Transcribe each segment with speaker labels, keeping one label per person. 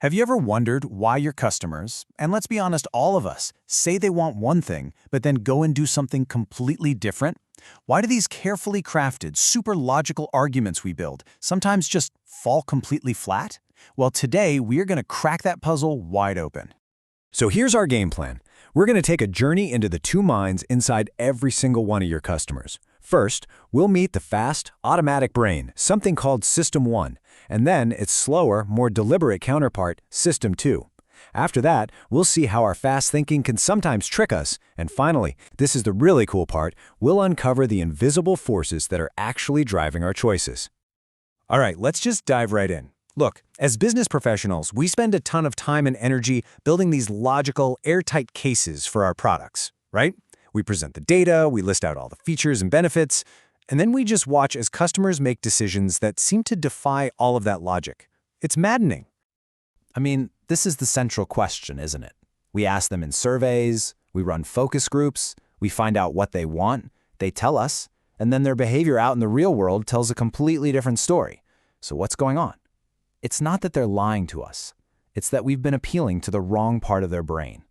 Speaker 1: Have you ever wondered why your customers, and let's be honest, all of us, say they want one thing, but then go and do something completely different? Why do these carefully crafted, super logical arguments we build sometimes just fall completely flat? Well, today we're going to crack that puzzle wide open.
Speaker 2: So here's our game plan. We're going to take a journey into the two minds inside every single one of your customers. First, we'll meet the fast, automatic brain, something called System 1, and then its slower, more deliberate counterpart, System 2. After that, we'll see how our fast thinking can sometimes trick us, and finally, this is the really cool part, we'll uncover the invisible forces that are actually driving our choices.
Speaker 1: All right, let's just dive right in. Look, as business professionals, we spend a ton of time and energy building these logical, airtight cases for our products, right? We present the data, we list out all the features and benefits, and then we just watch as customers make decisions that seem to defy all of that logic. It's maddening. I mean, this is the central question, isn't it? We ask them in surveys, we run focus groups, we find out what they want, they tell us, and then their behavior out in the real world tells a completely different story. So what's going on? It's not that they're lying to us. It's that we've been appealing to the wrong part of their brain.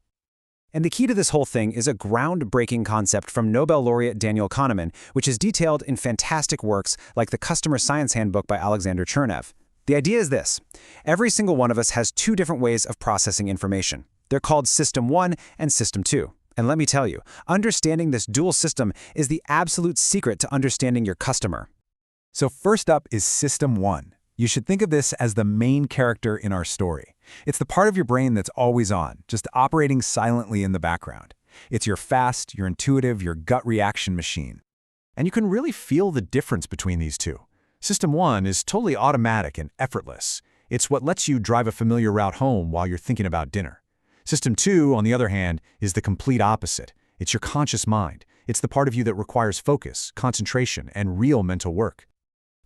Speaker 1: And the key to this whole thing is a groundbreaking concept from Nobel laureate Daniel Kahneman, which is detailed in fantastic works like the Customer Science Handbook by Alexander Chernev. The idea is this. Every single one of us has two different ways of processing information. They're called System 1 and System 2. And let me tell you, understanding this dual system is the absolute secret to understanding your customer.
Speaker 3: So first up is System 1. You should think of this as the main character in our story. It's the part of your brain that's always on, just operating silently in the background. It's your fast, your intuitive, your gut reaction machine. And you can really feel the difference between these two. System 1 is totally automatic and effortless. It's what lets you drive a familiar route home while you're thinking about dinner. System 2, on the other hand, is the complete opposite. It's your conscious mind. It's the part of you that requires focus, concentration, and real mental work.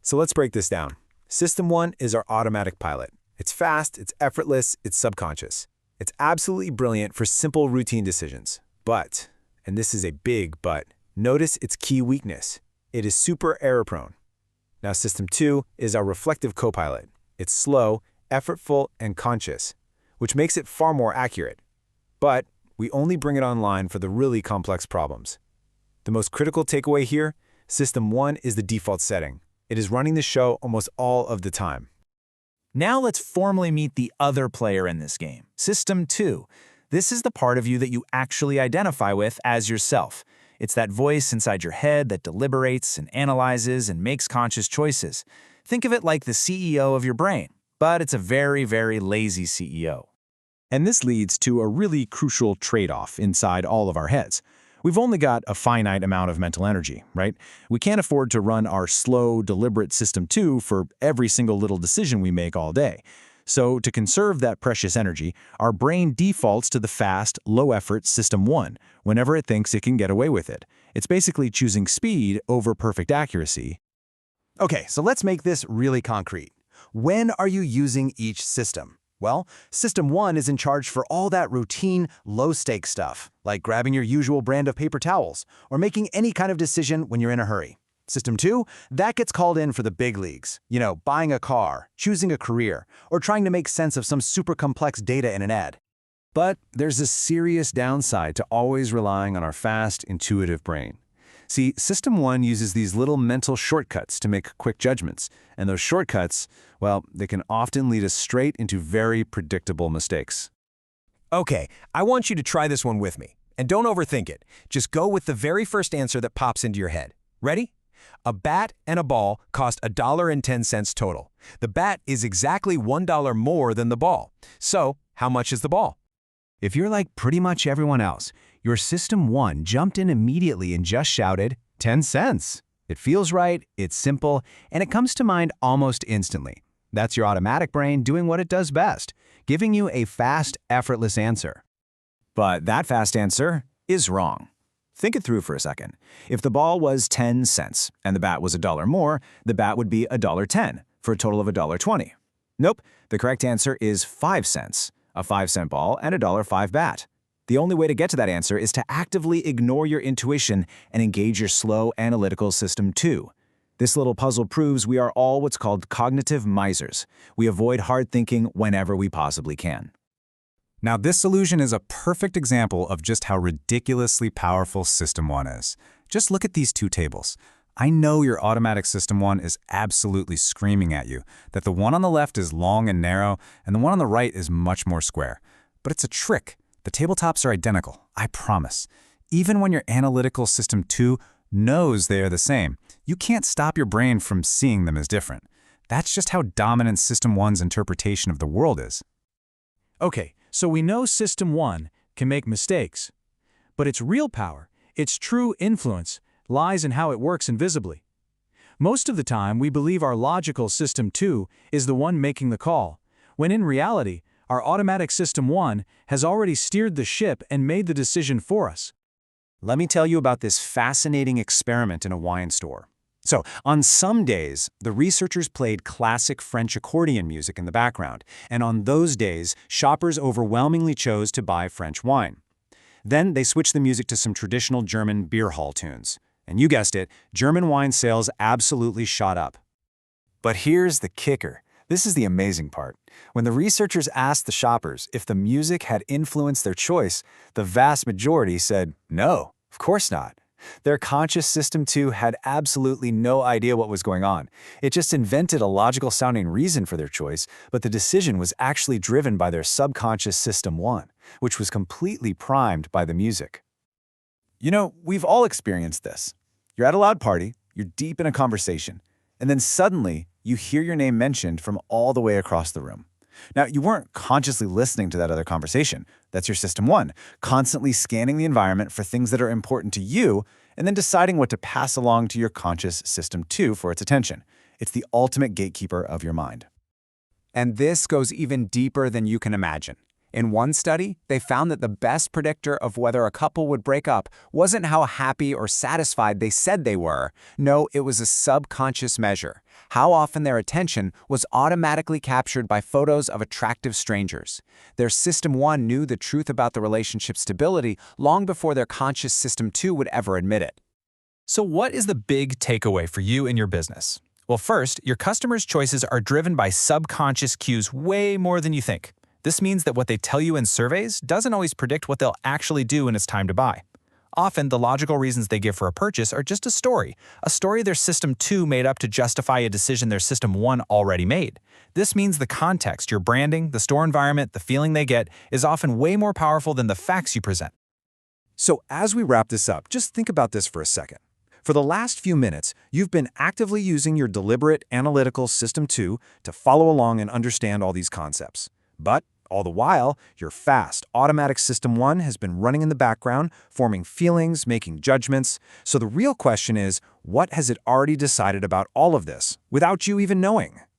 Speaker 2: So let's break this down. System 1 is our automatic pilot. It's fast, it's effortless, it's subconscious. It's absolutely brilliant for simple routine decisions. But, and this is a big but, notice its key weakness. It is super error-prone. Now System 2 is our reflective co-pilot. It's slow, effortful, and conscious, which makes it far more accurate. But we only bring it online for the really complex problems. The most critical takeaway here, System 1 is the default setting. It is running the show almost all of the time.
Speaker 1: Now let's formally meet the other player in this game, System 2. This is the part of you that you actually identify with as yourself. It's that voice inside your head that deliberates and analyzes and makes conscious choices. Think of it like the CEO of your brain, but it's a very, very lazy CEO.
Speaker 3: And this leads to a really crucial trade-off inside all of our heads. We've only got a finite amount of mental energy, right? We can't afford to run our slow, deliberate System 2 for every single little decision we make all day. So to conserve that precious energy, our brain defaults to the fast, low-effort System 1 whenever it thinks it can get away with it. It's basically choosing speed over perfect accuracy.
Speaker 4: Okay, so let's make this really concrete. When are you using each system? Well, System 1 is in charge for all that routine, low-stakes stuff, like grabbing your usual brand of paper towels or making any kind of decision when you're in a hurry. System 2, that gets called in for the big leagues. You know, buying a car, choosing a career, or trying to make sense of some super complex data in an ad.
Speaker 3: But there's a serious downside to always relying on our fast, intuitive brain. See, System 1 uses these little mental shortcuts to make quick judgments, and those shortcuts, well, they can often lead us straight into very predictable mistakes.
Speaker 2: Okay, I want you to try this one with me. And don't overthink it. Just go with the very first answer that pops into your head. Ready? A bat and a ball cost $1.10 total. The bat is exactly $1 more than the ball. So, how much is the ball?
Speaker 3: If you're like pretty much everyone else, your System 1 jumped in immediately and just shouted, 10 cents. It feels right, it's simple, and it comes to mind almost instantly. That's your automatic brain doing what it does best, giving you a fast, effortless answer.
Speaker 1: But that fast answer is wrong. Think it through for a second. If the ball was 10 cents and the bat was $1 more, the bat would be $1.10 for a total of $1.20. Nope, the correct answer is 5 cents, a 5-cent ball and a $1.05 bat. The only way to get to that answer is to actively ignore your intuition and engage your slow, analytical System 2.
Speaker 2: This little puzzle proves we are all what's called cognitive misers. We avoid hard thinking whenever we possibly can.
Speaker 3: Now, this solution is a perfect example of just how ridiculously powerful System 1 is. Just look at these two tables. I know your automatic System 1 is absolutely screaming at you that the one on the left is long and narrow and the one on the right is much more square. But it's a trick. The tabletops are identical, I promise. Even when your analytical System 2 knows they are the same, you can't stop your brain from seeing them as different. That's just how dominant System 1's interpretation of the world is.
Speaker 1: Okay, so we know System 1 can make mistakes. But its real power, its true influence, lies in how it works invisibly. Most of the time, we believe our logical System 2 is the one making the call, when in reality, our automatic System 1 has already steered the ship and made the decision for us.
Speaker 2: Let me tell you about this fascinating experiment in a wine store. So, on some days, the researchers played classic French accordion music in the background, and on those days, shoppers overwhelmingly chose to buy French wine. Then they switched the music to some traditional German beer hall tunes. And you guessed it, German wine sales absolutely shot up. But here's the kicker. This is the amazing part. When the researchers asked the shoppers if the music had influenced their choice, the vast majority said, no, of course not. Their conscious System 2 had absolutely no idea what was going on. It just invented a logical-sounding reason for their choice, but the decision was actually driven by their subconscious System 1, which was completely primed by the music. You know, we've all experienced this. You're at a loud party, you're deep in a conversation, and then suddenly you hear your name mentioned from all the way across the room. Now, you weren't consciously listening to that other conversation. That's your System 1, constantly scanning the environment for things that are important to you and then deciding what to pass along to your conscious System 2 for its attention. It's the ultimate gatekeeper of your mind.
Speaker 3: And this goes even deeper than you can imagine. In one study, they found that the best predictor of whether a couple would break up wasn't how happy or satisfied they said they were. No, it was a subconscious measure. How often their attention was automatically captured by photos of attractive strangers. Their System 1 knew the truth about the relationship's stability long before their conscious System 2 would ever admit it.
Speaker 1: So what is the big takeaway for you in your business? Well, first, your customers' choices are driven by subconscious cues way more than you think. This means that what they tell you in surveys doesn't always predict what they'll actually do when it's time to buy. Often, the logical reasons they give for a purchase are just a story their System 2 made up to justify a decision their System 1 already made. This means the context, your branding, the store environment, the feeling they get, is often way more powerful than the facts you present.
Speaker 2: So as we wrap this up, just think about this for a second. For the last few minutes, you've been actively using your deliberate analytical System 2 to follow along and understand all these concepts. But all the while, your fast, automatic System 1 has been running in the background, forming feelings, making judgments. So the real question is, what has it already decided about all of this, without you even knowing?